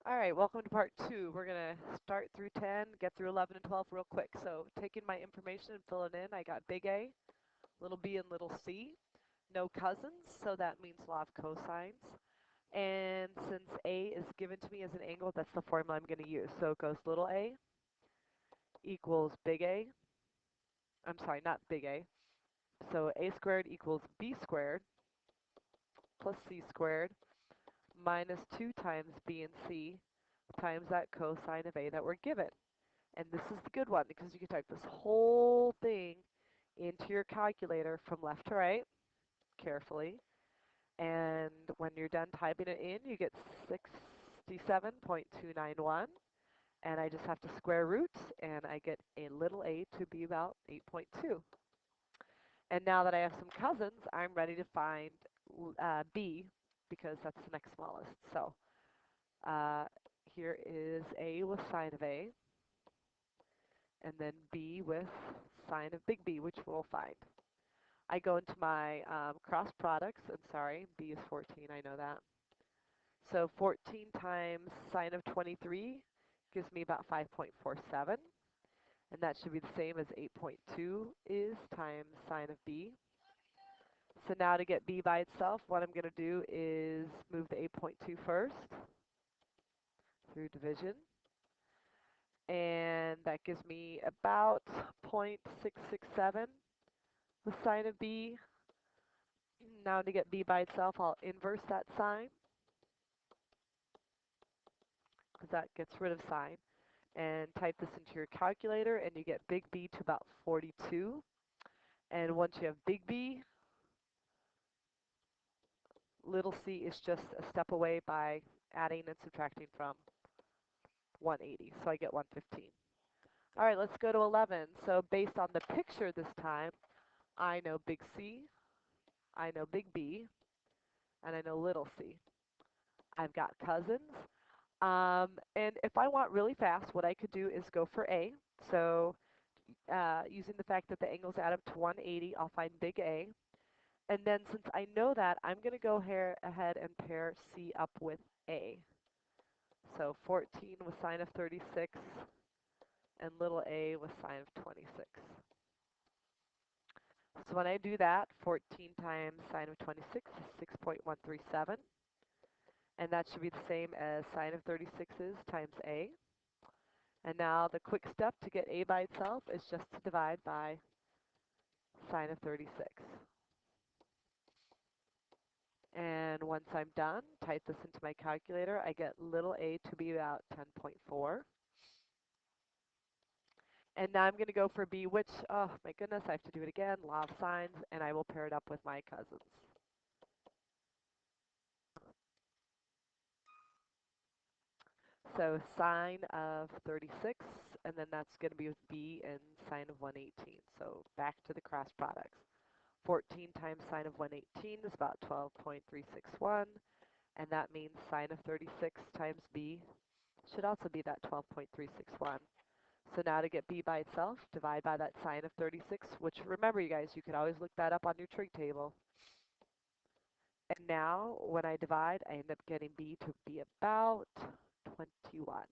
All right, welcome to part two. We're going to start through 10, get through 11 and 12 real quick. So taking my information and filling in, I got big A, little b, and little c. No cousins, so that means law of cosines. And since A is given to me as an angle, that's the formula I'm going to use. So it goes little a equals big A. I'm sorry, not big A. So A squared equals B squared plus C squared minus 2 times B and C times that cosine of A that we're given. And this is the good one because you can type this whole thing into your calculator from left to right carefully. And when you're done typing it in, you get 67.291. And I just have to square roots, and I get a little a to be about 8.2. And now that I have some cousins, I'm ready to find b because that's the next smallest. So uh, here is a with sine of a, and then b with sine of big B, which we'll find. I go into my cross products, and sorry, b is 14, I know that. So 14 times sine of 23 gives me about 5.47, and that should be the same as 8.2 is times sine of b. So now to get b by itself, what I'm going to do is move the 8.2 first through division, and that gives me about 0.667 with sine of b. Now to get b by itself, I'll inverse that sign because that gets rid of sine, and type this into your calculator, and you get big B to about 42. And once you have big B, little c is just a step away by adding and subtracting from 180. So I get 115. All right, let's go to 11. So based on the picture this time, I know big C, I know big B, and I know little c. I've got cousins. And if I want really fast, what I could do is go for A. So using the fact that the angles add up to 180, I'll find big A. And then since I know that, I'm going to go here ahead and pair C up with A. So 14 with sine of 36 and little a with sine of 26. So when I do that, 14 times sine of 26 is 6.137. And that should be the same as sine of 36 is times A. And now the quick step to get A by itself is just to divide by sine of 36. And once I'm done, type this into my calculator. I get little a to be about 10.4. And now I'm going to go for B, which, oh my goodness, I have to do it again, law of sines, and I will pair it up with my cousins. So sine of 36, and then that's going to be with B and sine of 118. So back to the cross products. 14 times sine of 118 is about 12.361, and that means sine of 36 times B should also be that 12.361. So now to get B by itself, divide by that sine of 36, which remember you guys, you could always look that up on your trig table. And now when I divide, I end up getting B to be about 21.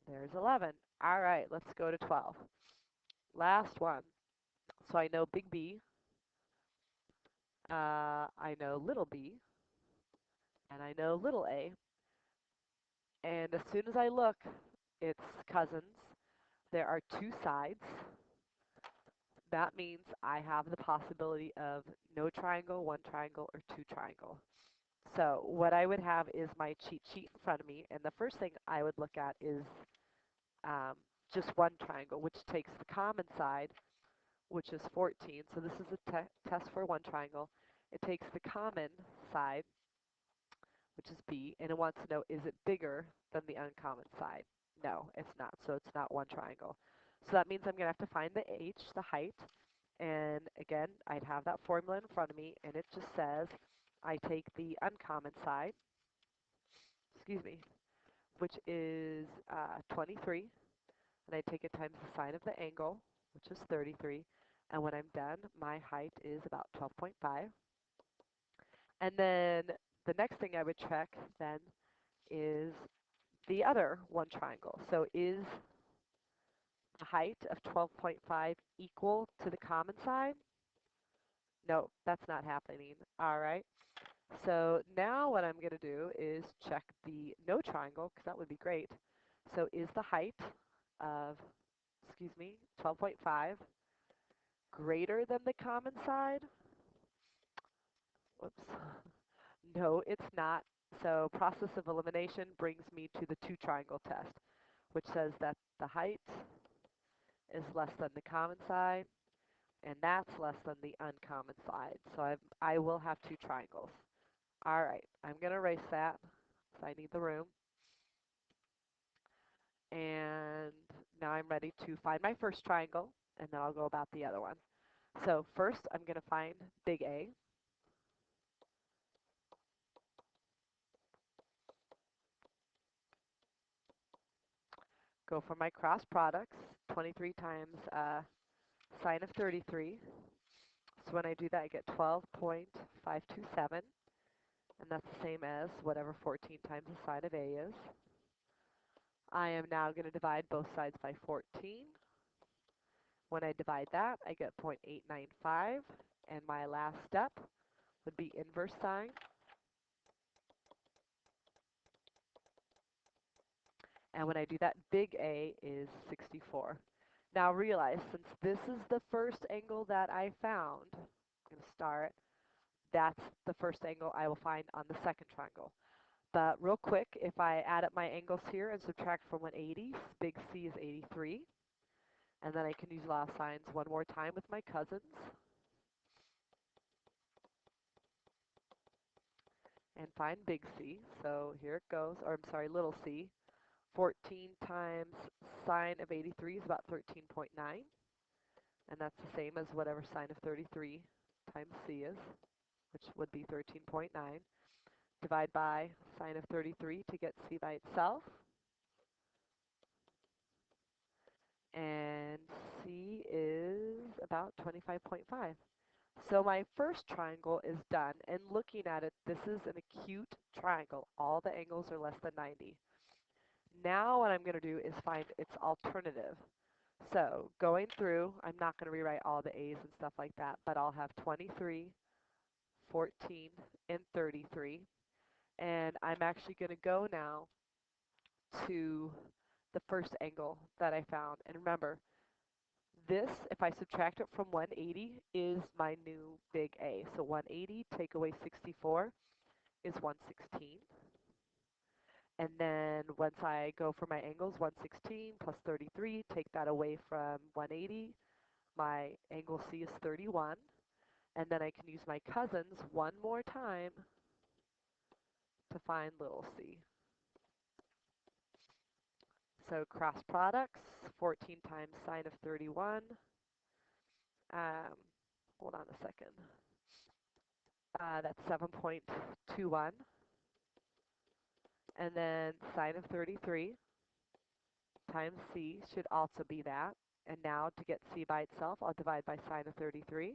There's 11. All right, let's go to 12. Last one. So I know big B, I know little b, and I know little a. And as soon as I look, it's cousins. There are two sides. That means I have the possibility of no triangle, one triangle, or two triangle. So what I would have is my cheat sheet in front of me, and the first thing I would look at is um, just one triangle, which takes the common side, which is 14. So this is a test for one triangle. It takes the common side, which is B, and it wants to know, is it bigger than the uncommon side? No, it's not, so it's not one triangle. So that means I'm going to have to find the h, the height, and again, I'd have that formula in front of me, and it just says I take the uncommon side, excuse me, which is 23, and I take it times the sine of the angle, which is 33, and when I'm done, my height is about 12.5. And then the next thing I would check then is the other one triangle. So is the height of 12.5 equal to the common side? No, that's not happening. All right. So now what I'm going to do is check the no triangle, because that would be great. So is the height of, 12.5 greater than the common side? Whoops. No, it's not. So process of elimination brings me to the two triangle test, which says that the height is less than the common side, and that's less than the uncommon side. So I will have two triangles. All right, I'm going to erase that because I need the room. And now I'm ready to find my first triangle, and then I'll go about the other one. So first, I'm going to find big A. Go for my cross products, 23 times sine of 33. So when I do that, I get 12.527, and that's the same as whatever 14 times the sine of A is. I am now going to divide both sides by 14. When I divide that, I get 0.895, and my last step would be inverse sine. And when I do that, big A is 64. Now realize, since this is the first angle that I found, I'm going to start, that's the first angle I will find on the second triangle. But real quick, if I add up my angles here and subtract from 180, big C is 83. And then I can use law of sines one more time with my cousins. And find big C. So here it goes, or I'm sorry, little c. 14 times sine of 83 is about 13.9. And that's the same as whatever sine of 33 times c is, which would be 13.9. Divide by sine of 33 to get c by itself. And c is about 25.5. So my first triangle is done, and looking at it, this is an acute triangle. All the angles are less than 90. Now what I'm going to do is find its alternative. So going through, I'm not going to rewrite all the a's and stuff like that, but I'll have 23, 14, and 33. And I'm actually going to go now to the first angle that I found. And remember, this, if I subtract it from 180, is my new big A. So 180 take away 64 is 116. And then once I go for my angles, 116 plus 33, take that away from 180. My angle C is 31. And then I can use my cousins one more time to find little c. So cross products, 14 times sine of 31. Um, hold on a second. That's 7.21. And then sine of 33 times c should also be that. And now to get c by itself, I'll divide by sine of 33.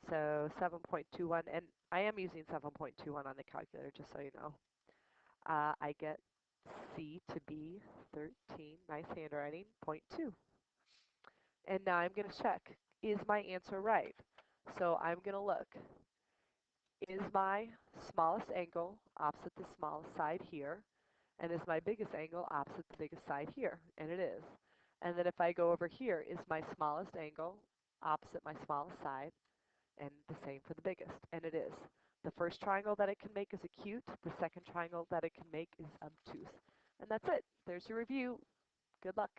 So 7.21, and I am using 7.21 on the calculator, just so you know. I get c to be 13, nice handwriting, 0.2. And now I'm going to check, is my answer right? So I'm going to look. Is my smallest angle opposite the smallest side here? And is my biggest angle opposite the biggest side here? And it is. And then if I go over here, is my smallest angle opposite my smallest side? And the same for the biggest. And it is. The first triangle that it can make is acute. The second triangle that it can make is obtuse. And that's it. There's your review. Good luck.